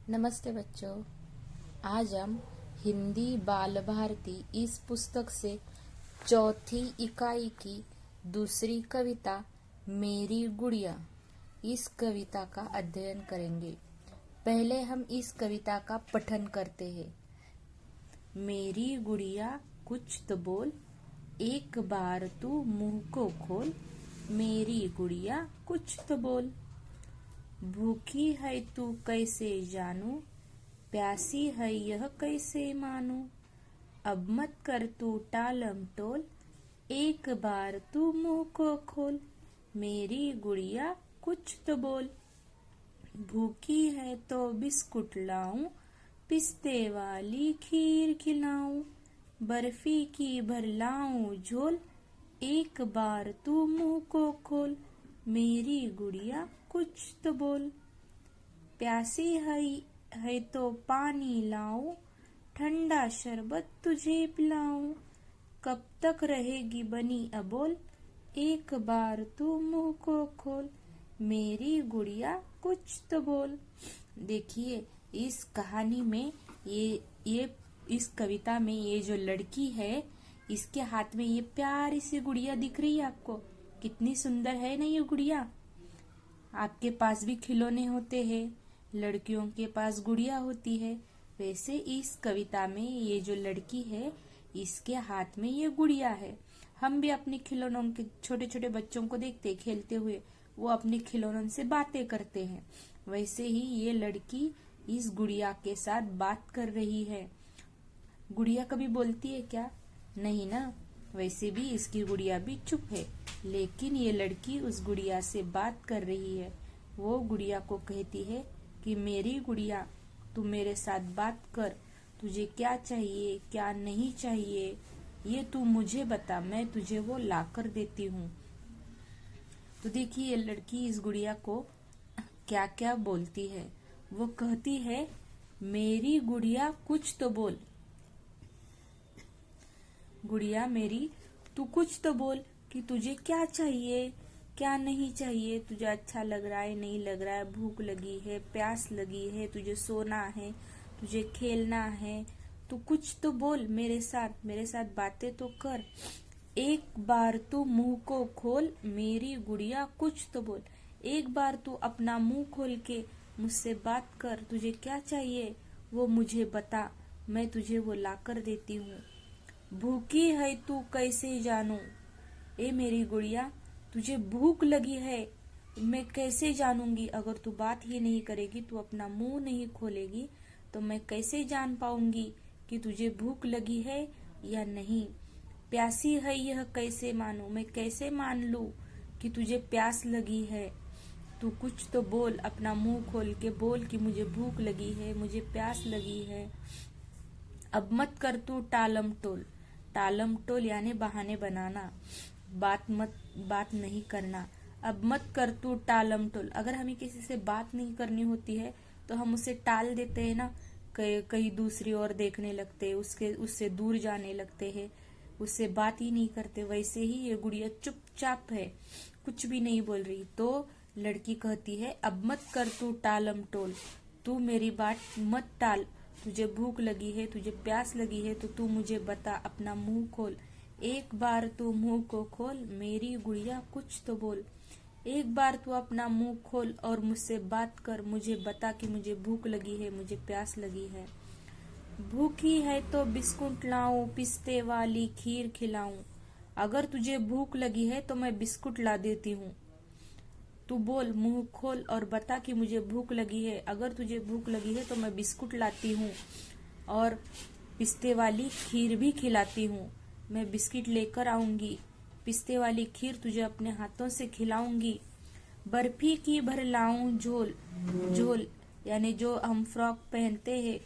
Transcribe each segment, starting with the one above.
नमस्ते बच्चों। आज हम हिंदी बाल भारती इस पुस्तक से चौथी इकाई की दूसरी कविता मेरी गुड़िया इस कविता का अध्ययन करेंगे। पहले हम इस कविता का पठन करते हैं। मेरी गुड़िया कुछ तो बोल, एक बार तू मुंह को खोल। मेरी गुड़िया कुछ तो बोल। भूखी है तू कैसे जानू, प्यासी है यह कैसे मानू। अब मत कर तू टालम टोल, एक बार तू मुंह को खोल। मेरी गुड़िया कुछ तो बोल। भूखी है तो बिस्कुट लाऊं, पिस्ते वाली खीर खिलाऊं। बर्फी की भर लाऊं झोल, एक बार तू मुंह को खोल। मेरी गुड़िया कुछ तो बोल। प्यासी है तो पानी लाऊं, ठंडा शरबत तुझे पिलाऊं। कब तक रहेगी बनी अबोल, एक बार तू मुंह को खोल। मेरी गुड़िया कुछ तो बोल। देखिए, इस कहानी में ये इस कविता में ये जो लड़की है, इसके हाथ में ये प्यारी सी गुड़िया दिख रही है आपको। कितनी सुंदर है ना ये गुड़िया। आपके पास भी खिलौने होते हैं, लड़कियों के पास गुड़िया होती है। वैसे इस कविता में ये जो लड़की है, इसके हाथ में ये गुड़िया है। हम भी अपने खिलौनों के छोटे छोटे बच्चों को देखते खेलते हुए, वो अपने खिलौनों से बातें करते हैं। वैसे ही ये लड़की इस गुड़िया के साथ बात कर रही है। गुड़िया कभी बोलती है क्या? नहीं ना। वैसे भी इसकी गुड़िया भी चुप है, लेकिन ये लड़की उस गुड़िया से बात कर रही है। वो गुड़िया को कहती है कि मेरी गुड़िया, तू मेरे साथ बात कर। तुझे क्या चाहिए, क्या नहीं चाहिए, ये तू मुझे बता, मैं तुझे वो ला कर देती हूँ। तो देखिए, ये लड़की इस गुड़िया को क्या क्या बोलती है। वो कहती है, मेरी गुड़िया कुछ तो बोल। गुड़िया मेरी, तू कुछ तो बोल कि तुझे क्या चाहिए, क्या नहीं चाहिए। तुझे अच्छा लग रहा है, नहीं लग रहा है, भूख लगी है, प्यास लगी है, तुझे सोना है, तुझे खेलना है। तू कुछ तो बोल, मेरे साथ बातें तो कर। एक बार तू मुंह को खोल, मेरी गुड़िया कुछ तो बोल। एक बार तू अपना मुंह खोल के मुझसे बात कर। तुझे क्या चाहिए वो मुझे बता, मैं तुझे वो ला कर देती हूँ। भूखी है तू कैसे जानू, ए मेरी गुड़िया, तुझे भूख लगी है, मैं कैसे जानूंगी। अगर तू बात ही नहीं करेगी, तू अपना मुंह नहीं खोलेगी, तो मैं कैसे जान पाऊंगी कि तुझे भूख लगी है या नहीं। प्यासी है यह कैसे मानू, मैं कैसे मान लूं कि तुझे प्यास लगी है। तू कुछ तो बोल, अपना मुंह खोल के बोल कि मुझे भूख लगी है, मुझे प्यास लगी है। अब मत कर तू टालम टोल। टालम टोल यानी बहाने बनाना, बात नहीं करना। अब मत कर तू टालम टोल। अगर हमें किसी से बात नहीं करनी होती है तो हम उसे टाल देते हैं ना, कहीं दूसरी ओर देखने लगते हैं, उससे दूर जाने लगते हैं, उससे बात ही नहीं करते। वैसे ही ये गुड़िया चुपचाप है, कुछ भी नहीं बोल रही। तो लड़की कहती है, अब मत कर तू टालम टोल, तू मेरी बात मत टाल। तुझे भूख लगी है, तुझे प्यास लगी है, तो तू मुझे बता, अपना मुंह खोल। एक बार तू मुंह को खोल, मेरी गुड़िया कुछ तो बोल। एक बार तू अपना मुंह खोल और मुझसे बात कर, मुझे बता कि मुझे भूख लगी है, मुझे प्यास लगी है। भूखी है तो बिस्कुट लाऊं, पिस्ते वाली खीर खिलाऊं। अगर तुझे भूख लगी है तो मैं बिस्कुट ला देती हूँ। तू बोल, मुंह खोल और बता कि मुझे भूख लगी है। अगर तुझे भूख लगी है तो मैं बिस्कुट लाती हूँ और पिस्ते वाली खीर भी खिलाती हूँ। मैं बिस्किट लेकर आऊंगी, पिस्ते वाली खीर तुझे अपने हाथों से खिलाऊंगी। बर्फी की भर लाऊं झोल। झोल यानी जो हम फ्रॉक पहनते हैं,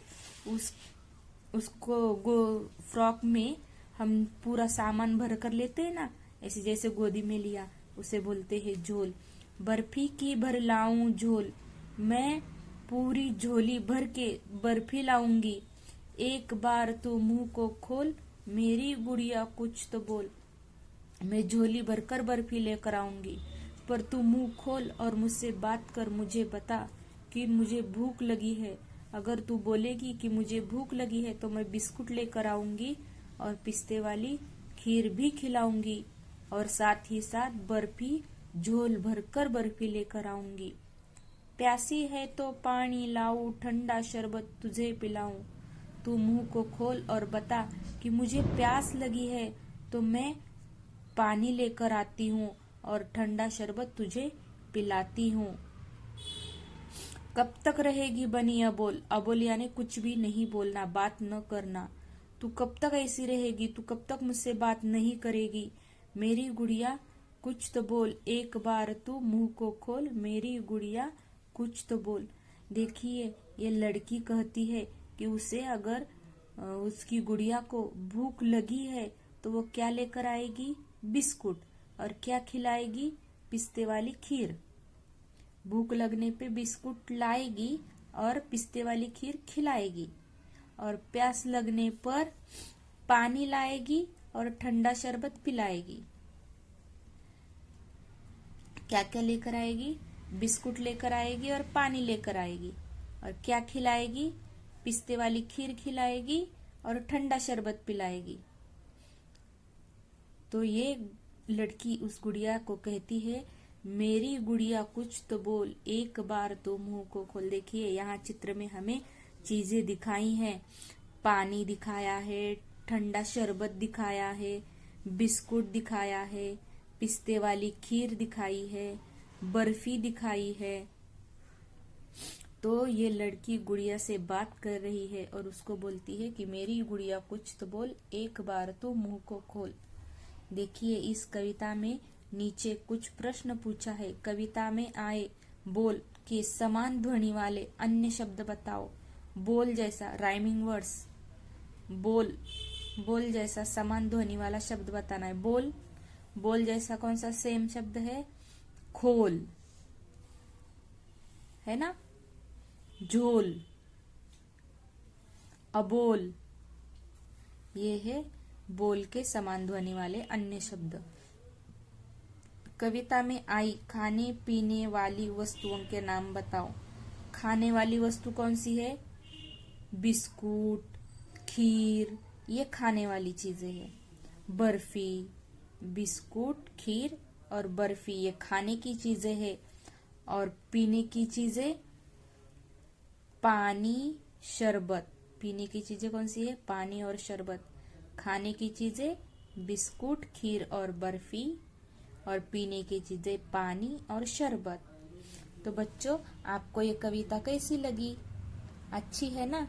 उसको फ्रॉक में हम पूरा सामान भर कर लेते हैं ना, ऐसे जैसे गोदी में लिया, उसे बोलते हैं झोल। बर्फी की भर लाऊं झोल, मैं पूरी झोली भर के बर्फी लाऊंगी। एक बार तू मुंह को खोल, मेरी गुड़िया कुछ तो बोल। मैं झोली भरकर बर्फी लेकर आऊंगी, पर तू मुंह खोल और मुझसे बात कर, मुझे बता कि मुझे भूख लगी है, अगर तू बोलेगी कि मुझे भूख लगी है तो मैं बिस्कुट लेकर आऊंगी और पिस्ते वाली खीर भी खिलाऊंगी और साथ ही साथ बर्फी झोल भरकर बर्फी लेकर आऊंगी। प्यासी है तो पानी लाऊं, ठंडा शरबत तुझे पिलाऊं। तू मुंह को खोल और बता कि मुझे प्यास लगी है तो मैं पानी लेकर आती हूँ और ठंडा शरबत तुझे पिलाती हूँ। कब तक रहेगी बनी अबोल? अबोल यानी कुछ भी नहीं बोलना, बात न करना। तू कब तक ऐसी रहेगी? तू कब तक मुझसे बात नहीं करेगी? मेरी गुड़िया कुछ तो बोल, एक बार तू मुंह को खोल, मेरी गुड़िया कुछ तो बोल। देखिए, ये लड़की कहती है कि उसे अगर उसकी गुड़िया को भूख लगी है तो वो क्या लेकर आएगी? बिस्कुट। और क्या खिलाएगी? पिस्ते वाली खीर। भूख लगने पे बिस्कुट लाएगी और पिस्ते वाली खीर खिलाएगी, और प्यास लगने पर पानी लाएगी और ठंडा शरबत पिलाएगी। क्या क्या लेकर आएगी? बिस्कुट लेकर आएगी और पानी लेकर आएगी। और क्या खिलाएगी? पिस्ते वाली खीर खिलाएगी और ठंडा शरबत पिलाएगी। तो ये लड़की उस गुड़िया को कहती है, मेरी गुड़िया कुछ तो बोल, एक बार तो मुंह को खोल। देखिए, यहाँ चित्र में हमें चीजें दिखाई हैं। पानी दिखाया है, ठंडा शरबत दिखाया है, बिस्कुट दिखाया है, पिस्ते वाली खीर दिखाई है, बर्फी दिखाई है। तो ये लड़की गुड़िया से बात कर रही है और उसको बोलती है कि मेरी गुड़िया कुछ तो बोल, एक बार तो मुंह को खोल। देखिए, इस कविता में नीचे कुछ प्रश्न पूछा है। कविता में आए बोल के समान ध्वनि वाले अन्य शब्द बताओ। बोल जैसा राइमिंग वर्ड्स, बोल जैसा समान ध्वनि वाला शब्द बताना है। बोल जैसा कौन सा सेम शब्द है? खोल, है ना। झोल, अबोल, ये है बोल के समान ध्वनि वाले अन्य शब्द। कविता में आई खाने पीने वाली वस्तुओं के नाम बताओ। खाने वाली वस्तु कौन सी है? बिस्कुट, खीर, ये खाने वाली चीजें हैं। बर्फी, बिस्कुट, खीर और बर्फी ये खाने की चीजें हैं। और पीने की चीजें पानी, शरबत। पीने की चीजें कौन सी है? पानी और शरबत। खाने की चीजें बिस्कुट, खीर और बर्फी, और पीने की चीजें पानी और शरबत। तो बच्चों, आपको ये कविता कैसी लगी? अच्छी है ना?